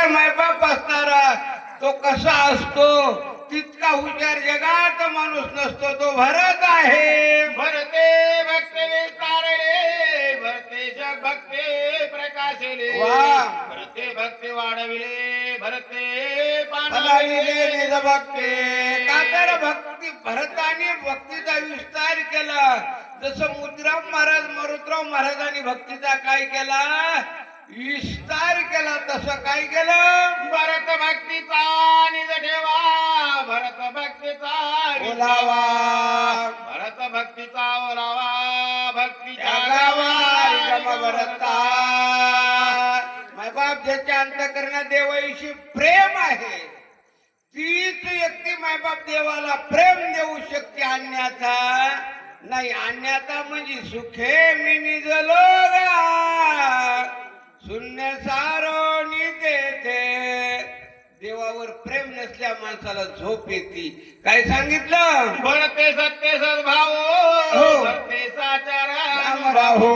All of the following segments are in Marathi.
हुशार मायबाप असणारा तो कसा असतो तितका हुशार जगात माणूस नसतो तो भरत आहे. भरते भक्ते विस्तारले भरते जग भक्ते प्रकाशले वा. भरते भक्ते वाढविले भरते फलाविले निज भक्ते. का तर भक्ती भरताने भक्तीचा विस्तार केला. जसं मुद्राम महाराज मारुतराव महाराजांनी भक्तीचा काय केला विस्तार केला तसं काय केलं भरत भक्तीचा निज ठेवा भरत भक्तीचा ओलावा भरत भक्तीचा ओलावा भक्तीच्या गावा रिकामा गावा भरता. मायबाप ज्याच्या अंतःकरणात देवाविषयी प्रेम आहे तीच व्यक्ती मायबाप देवाला प्रेम देऊ शकते. आणण्याचा नाही. आणण्याचा म्हणजे सुखे मी निजलोगा शून्य सारोनी तेथे. देवावर प्रेम नसल्या माणसाला झोप येते. काय सांगितलं भरते सत्य सद्भाव हो. भरते साचार राम राहो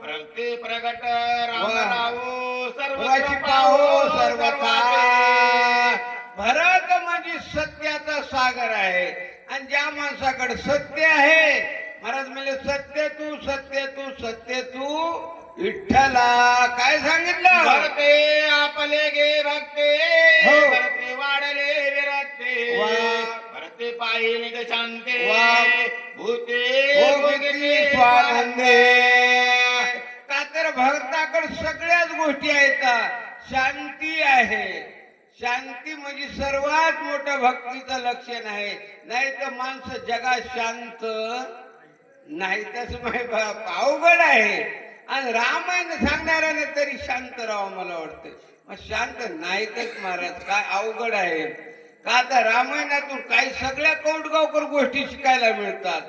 भरते प्रगट राम राहो सर्वाची सर्व पाहो सर्वथा. भरत म्हणजे सत्याचा सागर आहे. आणि ज्या माणसाकडे सत्य आहे महाराज म्हणजे सत्य तू सत्य तू सत्य तू विठ्ठला. काय सांगितलं भरते आपले गे भक्ते हो. भरते वाढले विरक्ते वा. भरते पायी निज शांते वा. भूते हो भुगते भक्ती स्वानंदे. का तर भक्ताकडे सगळ्याच गोष्टी आहेत. शांती आहे. शांती म्हणजे सर्वात मोठं भक्तीचं लक्षण आहे. नाही तर माणसं जगात शांत नाही तसं माय बाप अवघड आहे. आणि रामायण सांगणाऱ्याने तरी शांत राहावं मला वाटतं. मग शांत नाहीतच महाराज काय अवघड आहे. का तर रामायणातून काही सगळ्या कौटगावकर गोष्टी शिकायला मिळतात.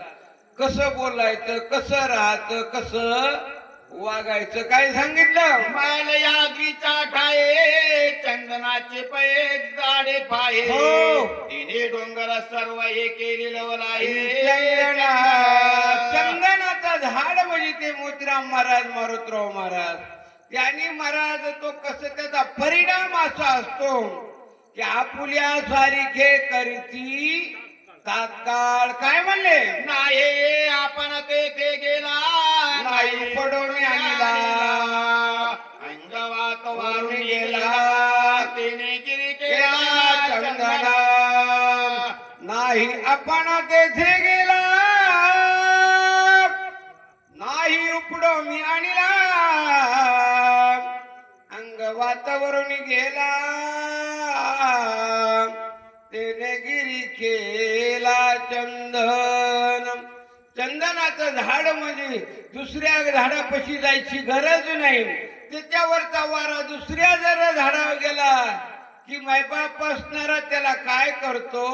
कसं बोलायचं कसं राहायचं कसं वागायचं. काय सांगितलं माल यादीचा ठाये चंदनाचे पये जाडे पाये हो. तिने डोंगर सर्व हे केले लवलाये चंदनाचा झाड म्हणजे ते मोतीराम महाराज मारुतराव महाराज. त्यांनी महाराज तो कसं त्याचा परिणाम असा असतो की आपुल्या सारिखे करती तात्काळ. काय म्हणले नाही आपण तेथे गेला नाही पडून आणला अंगवात वारून वारून गेला गेला तिने गिरी केला केला चंदना. नाही आपण तेथे गेला नाही उपडो मी आणला अंग वातावरून गेला तेने गिरी केला चंदन. चंदनाचं झाड म्हणजे दुसऱ्या झाडापाशी जायची गरज नाही. त्याच्यावरचा वारा दुसऱ्या जर झाडावर गेला की मायबाप असणारा त्याला काय करतो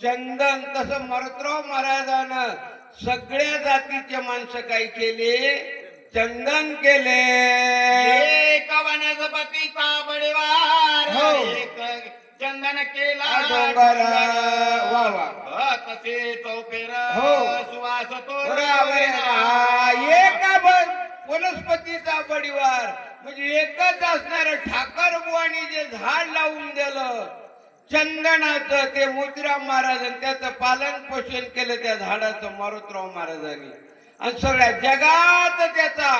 चंदन. तसं मारुतराव महाराजानं सगळ्या जातीचे माणसं काय केले चंदन केले. एक वनस्पतीचा बळीवार हो. एक चंदन केला डोंगर वा वा तसे चौफेर हो. सुवास तो एका वनस्पतीचा बडीवार म्हणजे एकच असणार ठाकर बुवानी जे झाड लावून दिलं चंदनाचं ते मोतीराम महाराजांनी त्याचं पालन पोषण केलं त्या झाडाचं मारुतराव महाराजांनी. आणि सगळ्या जगात त्याचा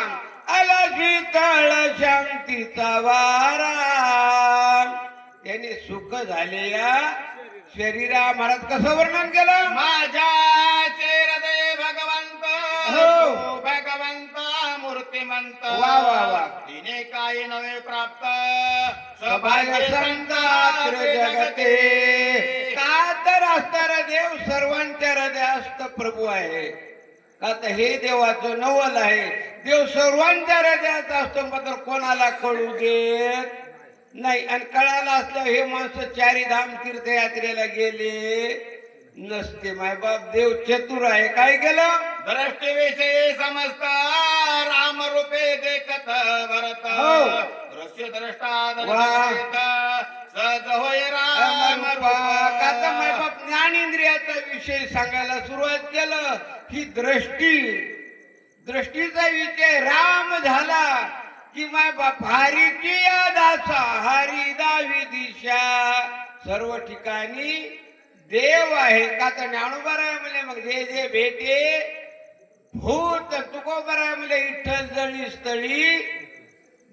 आला शीतळ शांतीचा वारा. त्याने सुख झाले या शरीरा. महाराज कसं वर्णन केलं माझ्या हृदय भगवंत हो. भगवंत मूर्तिमंत वा वा वा. तिने काही नवे प्राप्त सौभाग्य संतात्र जगते. का तर असणारा देव सर्वांच्या हृदयास्त प्रभू आहे. का तर हे देवाचं नवल आहे. देव सर्वांच्या हृदयात असतो मात्र कोणाला कळू देत नाही. आणि कळाला असल्यावर हे माणसं चारी धाम तीर्थयात्रेला गेले नसते. मायबाप देव चतुर आहे. काय केलं दृष्टीविषयी समजत राम रूपे देखत भरत हो. दृश्य द्रष्टा वा. सहज होय राम का तर मायबाप ज्ञानेंद्रियाचा विषय सांगायला सुरुवात केलं. ही दृष्टीचा विषय राम झाला की माय बाप हरीची या दासा हरी दावी दिशा सर्व ठिकाणी देव आहे. का तर ज्ञानोबा राय म्हणले मग जे जे भेटे भूत तुकोबा राय म्हणले विठ्ठल जळी स्थळी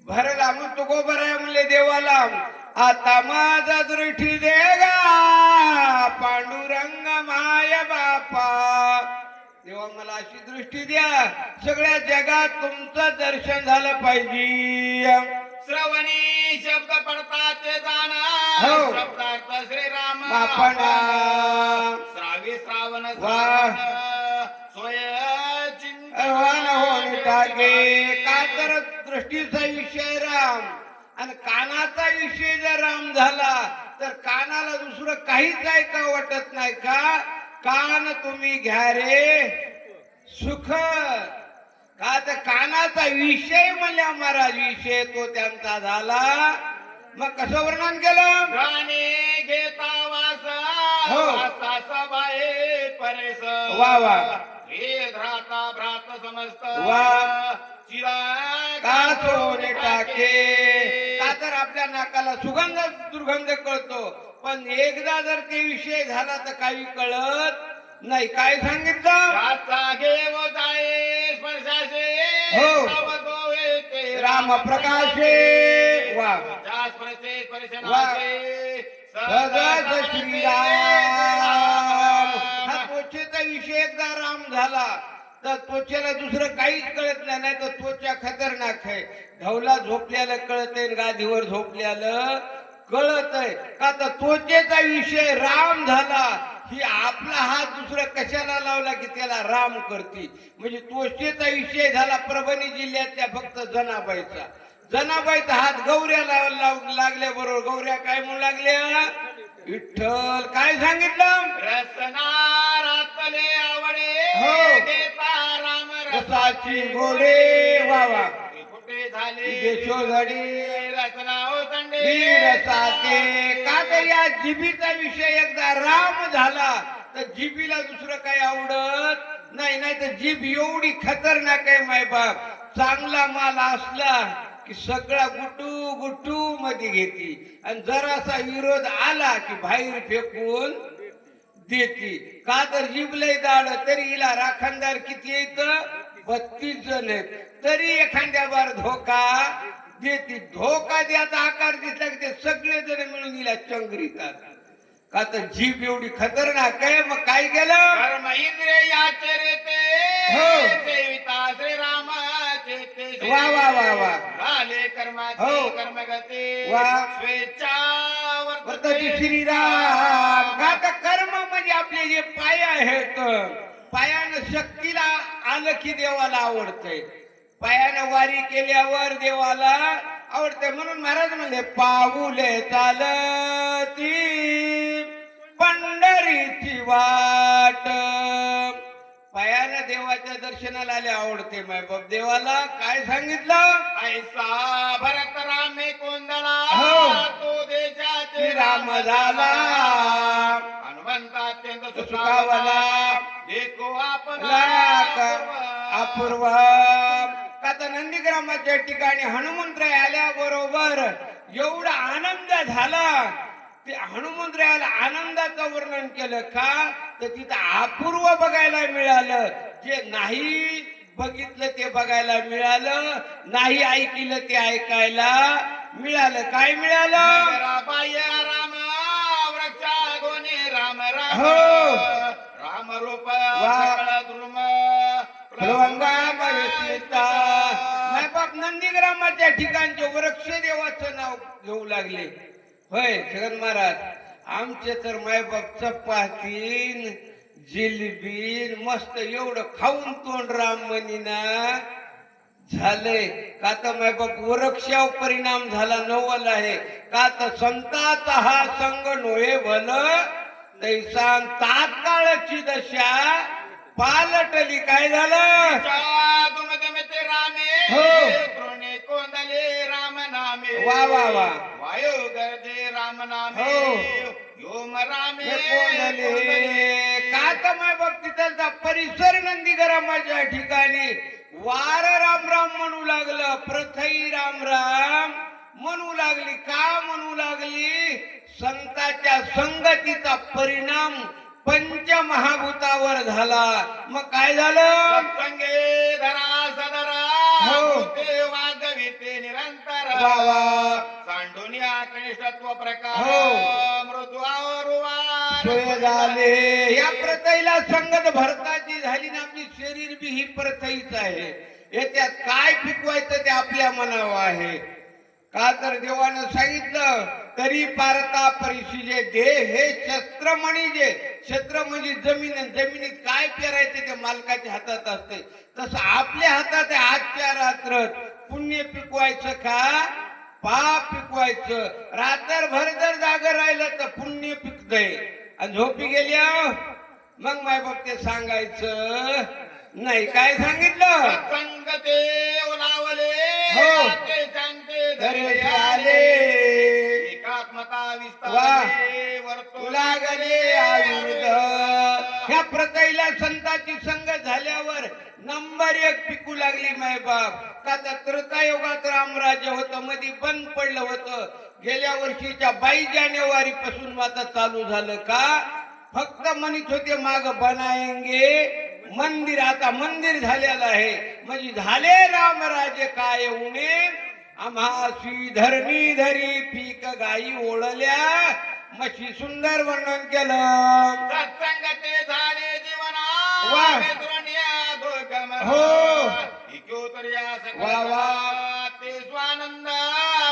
भरला मग तुकोबा राय म्हणले देवाला आता माझा दृष्टी देगा पांडुरंग माय बापा. तेव्हा मला अशी दृष्टी द्या सगळ्या जगात तुमचं दर्शन झालं पाहिजे. श्रवणी शब्द पडतात ते हो. जाणार शब्दार्थ श्रीराम बापणा श्रावी श्रावण वा. सोय आव्हान होऊन टाके. का तर दृष्टीचा विषय राम आणि कानाचा विषय जर राम झाला तर कानाला दुसरं काहीच ऐका वाटत नाही. का कान तुम्ही घ्या रे सुख. का तर कानाचा विषय म्हणल्या महाराज विषय तो त्यांचा झाला. मग कसं वर्णन केलं. गाणे घेता वास हो. वासा सभाए परेश वा वा. हे भ्राता भ्रात समस्त वा. चिरा का सोने टाके. का तर आपल्या नाकाला सुगंध दुर्गंध कळतो पण एकदा जर ते विषय झाला तर काही कळत नाही. काय सांगितलं. त्याचा घेव जाये स्पर्शाशे हो. तव गोवे ते राम प्रकाशे. वा. ज्या स्पर्शे वा. स्पर्शनाशे सदाच श्रीराम. हा त्वचेचा विषय एकदा राम झाला तर त्वचेला दुसरं काहीच कळत नाही. नाही तर त्वचा खतरनाक आहे. ढवला झोपल्याला कळत आहे गादीवर झोपल्याला कळत आहे. का तर त्वचेचा विषय राम झाला ही आपला हात दुसरं कशाला लावला की त्याला राम करती. म्हणजे त्वचेचा विषय झाला परभणी जिल्ह्यातल्या फक्त जनाबाईचा. जनाबाईचा हात गौऱ्याला लागल्या बरोबर गौऱ्या काय म्हणू लागल्या विठ्ठल. काय सांगितलं. रसनारातले आवडे हो. घेता राम रसाची गोडे. वा वा. कुठे झाले देशोधडी रचना हो संडे रसाते. का तर या जिबीचा विषय एकदा राम झाला तर जिबीला दुसरं काही आवडत नाही. नाही तर जीभ एवढी खतरनाक आहे मायबाप. चांगला माल असला की सगळा गुटू गुटू मध्ये घेती आणि जरासा विरोध आला की बाहेर फेकून देती. का तर जीभ लय दाड तरी हिला राखणदार किती येत 32 जण आहेत तरी एखाद्या बार धोका देती. धोका द्याचा आकार दिसला की ते सगळे जण मिळून हिला चंगरीतात. का तर जीभ एवढी खतरनाक आहे. मग काय केलं. कर्म इंद्रियाचे रेते हो. सेविता श्रीरामाचे ते वा वा वा वा. झाले कर्माचे हो. कर्मगते वा. स्वेच्छा वर्तते श्रीराम. का तर कर्म म्हणजे आपले जे पाय आहेत पायानं शक्तीला आलं की देवाला आवडतंय. पायानं वारी केल्यावर देवाला आवडतंय. म्हणून महाराज म्हणले पाऊले चालती पंढरीची वाट. पायानं देवाच्या दर्शनाला आले आवडते मायबाप देवाला. काय सांगितलं. ऐसा भरत रामे कोंदळा हो. तो देशाचे राम झाला हनुमंत अत्यंत सुखावला सुखावला देखो लाख आपला अपूर्व. का तर नंदीग्रामाच्या ठिकाणी हनुमंतराय आल्याबरोबर एवढा आनंद झाला. ते हनुमंतरायाला आनंदाचं वर्णन केलं. का तर तिथं अपूर्व बघायला मिळालं. जे नाही बघितलं ते बघायला मिळालं. नाही ऐकलं ते ऐकायला मिळालं. काय मिळालं. बाय राम वृक्षा गोने राम राम हो. राम रूप वा. सकळ द्रुम मायबाप नंदीग्रामाच्या ठिकाणचे वृक्ष देवाचं नाव घेऊ लागले. होय जगन महाराज. आमचे तर मायबाप चपातीन जिलबीन मस्त एवढं खाऊन तोंड राम म्हणीना झालंय. का तर मायबाप वृक्षावर परिणाम झाला नवल आहे. का तर संताचा हा संग नोहे भल तैसा तात्काळची दशा पालटली. काय झालं. दुमदमते रामे हो. कृणे कोंदले राम नामे वा वा वा. वायो गर्दे राम नामे हो. योम रामे हे कोंडले. का तर मायबाप तिथलचा परिसर नंदीग्रामाच्या ठिकाणी वार राम राम म्हणू लागलं, प्रथई राम राम म्हणू लागली. का म्हणू लागली? संतांच्या संगतीचा परिणाम पंचमहाभूतावर झाला. मग काय झालं? सत्संगे धरा सदरा हो. ते वागविते निरंतर वा वा. सांडोनिया कनिष्ठत्व प्रकार हो. मृदुआवर सोय झाले. या प्रथईला संगत भरताची झाली ना. आपली शरीर बी ही प्रथईच आहे. याच्यात काय पिकवायचं ते आपल्या मनावर आहे. का तर देवानं सांगितलं, तरी पारता परिशिजे दे हे शस्त्र म्हणजे. शस्त्र म्हणजे जमीन. जमिनीत काय पेरायचं ते मालकाच्या हातात असते. तसं आपल्या हातात आहे. आजच्या रात्रात पुण्य पिकवायचं का पाप पिकवायचं. रात्रभर जर जागर राहिलं तर पुण्य पिकतंय आणि झोपी गेल्या मग मायबाप ते सांगायचं नाही. काय सांगितलं? संगते ओलावले हो. ते सांगते धरे धरे आले. एकात्मता वा. विस्तारले वर्तुळ लागले आयुर्द. ह्या प्रथईला संतांची संगत झाल्यावर नंबर 1 पिकू लागली मायबाप. का तर त्रेतायुगात रामराज्य होतं, मध्ये बंद पडलं होतं. गेल्या वर्षीच्या 22 जानेवारी पासून आता चालू झालं. का फक्त म्हणत होते माग बनाएंगे मंदिर. आता मंदिर झालेलं आहे. म्हणजे झाले रामराज्य काय उणे. आम्हासी धरणी धरी पीक गाई ओढल्या. मशी सुंदर वर्णन केलं. सत्संगते झाले जीवना वा. वेदुरण्या दुर्गम हो. इक्योतर्या वा वा. ते स्वानंद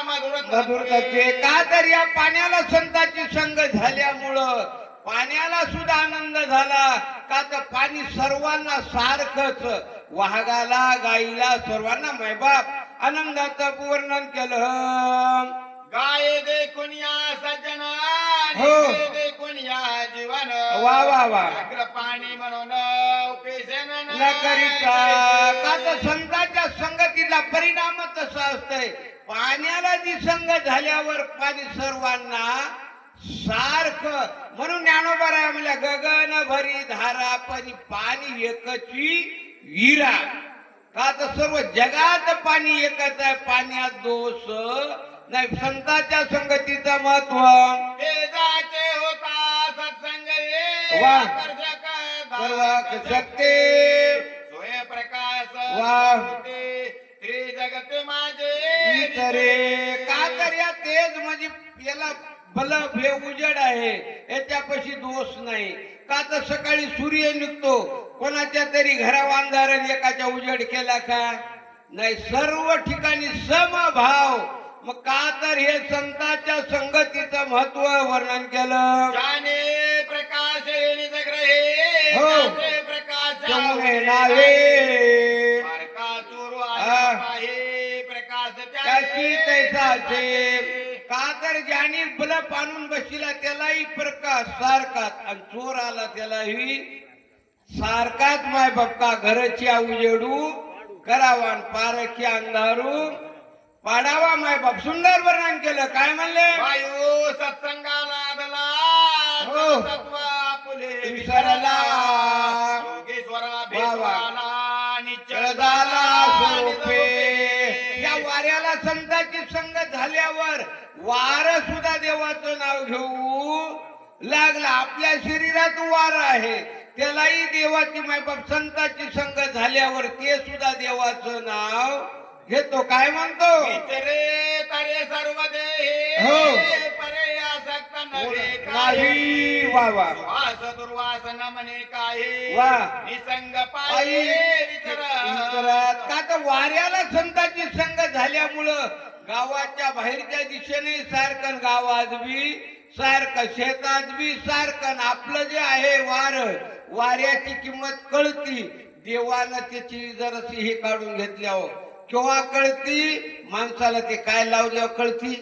मधुर मधुरते. का तर या पाण्याला संतांची संगत झाल्यामुळं पाण्याला सुद्धा आनंद झाला. का तर पाणी सर्वांना सारखंच. वाघाला गाईला सर्वांना मायबाप आनंदाचं वर्णन केलं. गाये देखून या सज्जन हो. देखून या जीवन वा वा वा. अग्र पाणी म्हणून उपेशन न करिता. का तर संतांच्या संगतीला परिणाम तसा असतंय. पाण्याला जी संगत झाल्यावर पाणी सर्वांना सारखं. म्हणून ज्ञानोबा म्हणल्या, गगन भरी धारा परी पाणी एकची विरा. का तर सर्व जगात पाणी एकच आहे. पाण्यात दोष नाही. संतांच्या संगतीचं महत्व. तेजाचे होता सत्संग वा. सर्व शक्ती. सूर्यप्रकाश वा. जगत माझे इतरे. का तर या तेज म्हणजे याला बलब हे उजेड आहे. याच्यापाशी दोष नाही. का तर सकाळी सूर्य निघतो. कोणाच्या तरी घरावर अंधार आणि एकाच्या उजेड केला का नाही. सर्व ठिकाणी समभाव. मग का तर हे संतांच्या संगतीचं महत्व वर्णन केलं. जाने प्रकाश निजग्रहे हो. त्याचे प्रकाश चमने नावे. फारका चोरू हा. आहे प्रकाश त्याची तैसाचे. का तर ज्याने बलब आणून बसला त्यालाही प्रकाश सारखाच आणि चोर आला त्यालाही सारखाच. माय बाप्पा घरच्या उजेडू करावा आणि पारखी अंधारू पाडावा. माय बाप सुंदर वर्णन केलं. काय म्हणले? वायू सत्संगाला आदला हो. तत्व आपुले विसरला. योगेश्वरा वा. भेटवाला निश्चळ झाला स्वरूपे. स्वरूपे. या वाऱ्याला संतांची संगत झाल्यावर वार सुद्धा देवाचं नाव घेऊ लागला. आपल्या शरीरात वार आहे त्यालाही देवाची मायबाप संतांची संगत झाल्यावर ते सुद्धा देवाचं नाव घेतो. काय म्हणतो? विचरे तरे सर्व देहे हो. परे आसक्त नव्हे नाही. वा वा. सुवास दुर्वास न म्हणे काहे वा. निसंग आई पाये विचरत. विचारात. का तर वाऱ्याला संतांची संगत झाल्यामुळं गावाच्या बाहेरच्या दिशेने सारखं, गावात बी सारखं, शेतात बी सारखं. आपलं जे आहे वाऱ्याची किंमत कळती. देवानं त्याची जराशी हे काढून घेतल्यावर केव्हा कळती? माणसाला ते काय लावल्यावर कळती?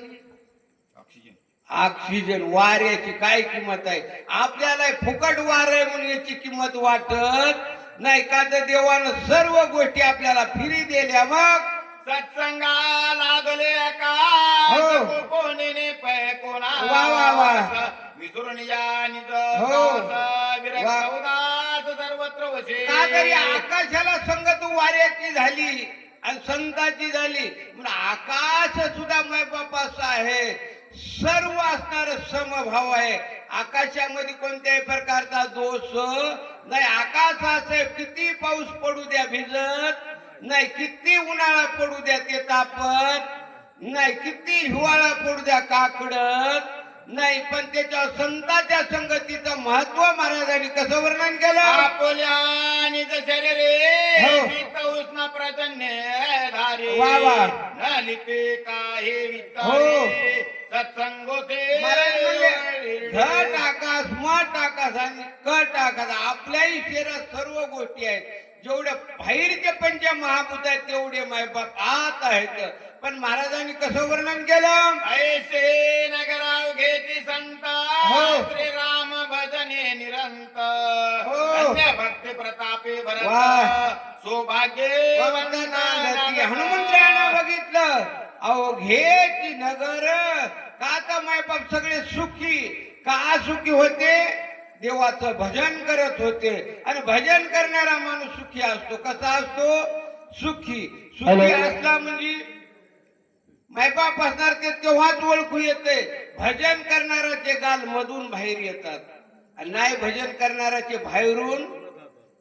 ऑक्सिजन. वाऱ्याची काय किंमत आहे? आपल्याला फुकट वार आहे म्हणून याची किंमत वाटत नाही. का तर देवानं सर्व गोष्टी आपल्याला फ्री दिल्या. मग सत्संगा लागले का हो. कोणी पै कोणा वा वा वा. विसरून या निज हो. विरक्त वा. उदास सर्वत्र से का तरी आकाशाला संगत वाऱ्याची झाली आणि संतांची झाली म्हणून आकाश सुद्धा मायबापाचा आहे. सर्व असणार समभाव आहे. आकाशामध्ये कोणत्याही प्रकारचा दोष नाही. आकाशाचं किती पाऊस पडू द्या भिजत नाही, किती उन्हाळा पडू द्या ते तापत नाही, किती हिवाळा पडू द्या काकडत नाही, पण त्याच्या संतांच्या संगतीचं महत्व महाराजांनी कसं वर्णन केलं. आपुल्या निज शरीरे हो. शीत उष्ण प्रचंड धारे वा वा. न लिपे काही हो. वित्तारे सत्संगोते महाराज म्हणले घट आकाश मठ आकाश आणि कट आकाश. आपल्याही शरीरात सर्व गोष्टी आहेत. जेवढे बाहेरचे पंच महाभूत आहेत तेवढे मायबाप आत आहेत. पण महाराजांनी कसं वर्णन केलं. ऐसे नगराव घेती संत हो. श्रीराम भजने निरंतर हो. अन्य भक्ती प्रतापे भरत वाह. सौभाग्य वंदनागती. हनुमंतरायानं बघितलं अवघेची नगर. का तर मायबाप सगळे सुखी का सुखी होते. देवाचं भजन करत होते आणि भजन करणारा माणूस सुखी असतो. कसा असतो. सुखी. सुखी असला म्हणजे मायबाप असणार ते तेव्हाच ओळखू येते. भजन करणाराचे गाल मधून बाहेर येतात आणि नाही भजन करणाराचे बाहेरून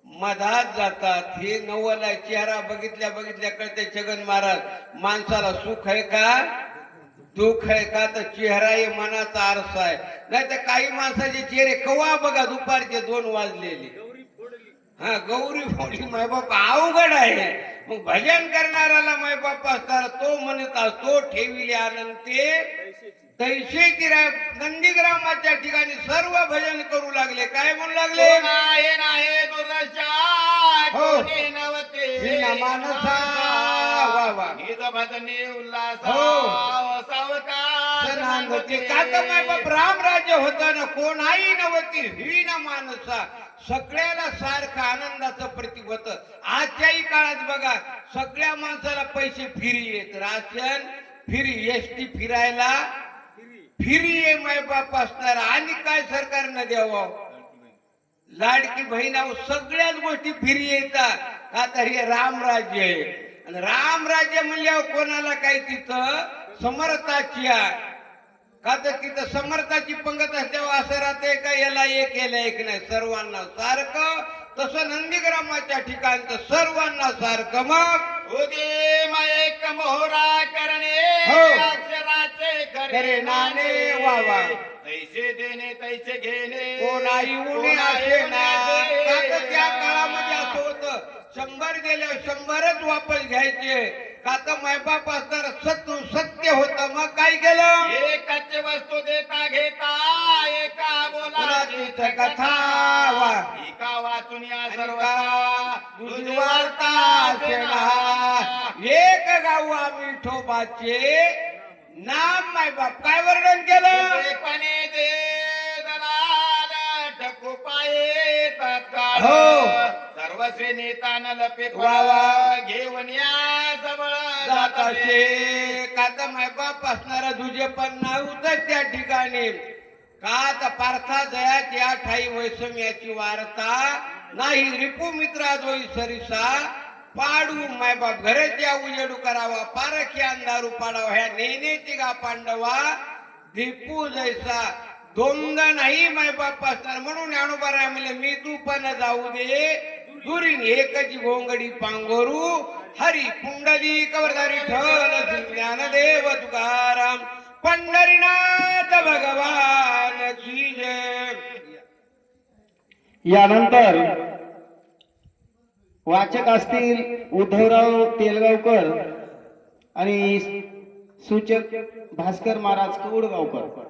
मधात जातात. हे नवल आहे. चेहरा बघितल्या बघितल्या कळते छगन महाराज माणसाला सुख आहे का दुःख आहे का. तर चेहरा हे मनाचा आरसा आहे. नाही तर काही माणसाचे चेहरे कवा बघा दुपारचे 2 वाजलेले. हा गौरी फोडली मायबाप अवघड आहे. मग भजन करणाऱ्याला मायबाप असताना तो म्हणत असतो ठेविले आनंते तैसे किराय. नंदीग्रामाच्या ठिकाणी सर्व भजन करू लागले. काय म्हणू लागले. आहे नाही दुर्दशा हो. कोणी नवते विना मानसा. वा वा. हिज भजने उल्हास हो. सावकार नांदते. का तर मायबाप राम राज्य होता ना कोणाही नव्हती हीन माणसा. सगळ्याला सारखं आनंदाचं प्रतीक होतं. आजच्याही काळात बघा सगळ्या माणसाला पैसे फिरी येत. Ration free. एसटी फिरायला फिरी आहे मायबाप असणार. आणि काय सरकारनं द्यावं. लाडकी बहिणावर सगळ्याच गोष्टी फिरी येतात. का तर हे रामराज्य आहे. आणि रामराज्य म्हणल्यावर कोणाला काय तिथं समर्थाची आहे. का तर तिथं समर्थाची पंगत असल्यावर असं राहते का याला एक नाही सर्वांना सारखं. तसं नंदीग्रामाच्या ठिकाणचं सर्वांना सारखं. मग उदे एक मोहरा करणे हो. अक्षराचे खरे नाणे. वा वा. तैसे देणे तैसे घेणे कोणाही उणे असे ना. का तर त्या काळामध्ये असं होतं 100 गेल्यावर 100च वापस घ्यायचे. का तर मायबाप असताना सत्य होतं. मग काय केलं. एकाचे वस्तू देता घेता एका बोलाची कथा. वा. एका वाचून या सर्व दुसरी वार्ता असे ना. एक गाव आम्ही ठोबाचे नाम मायबाप काय वर्णन केलं. पणे दे दलाल ढकू पाये तत्काळ हो. सर्वस्वी नेता न लपेट वा वा. घेऊन या सबळ जात असे. का तर मायबाप असणारा दुजे पण नव्हतं त्या ठिकाणी. का तर पार्था जयात या ठाई वैषम्याची वार्ता नाही. रिपू मित्रा दोई सरिसा पाडू मायबाप घराच्या उजेडू करावा पारखी अंधारू पाडावा. ह्या नेनेची गा पांडवा दीपू जैसा दोंग नाही मायबाप असणार. म्हणून ज्ञानोबा म्हणले मी तू पण जाऊ दे दुरीन एकची घोंगडी पांघोरू हरी पुंडली कवरधारी ठल ज्ञानदेव तुकाराम पंढरीनाथ भगवान की जय. यानंतर वाचक असतील उद्धवराव तेलगावकर आणि सूचक भास्कर महाराज कौडगावकर.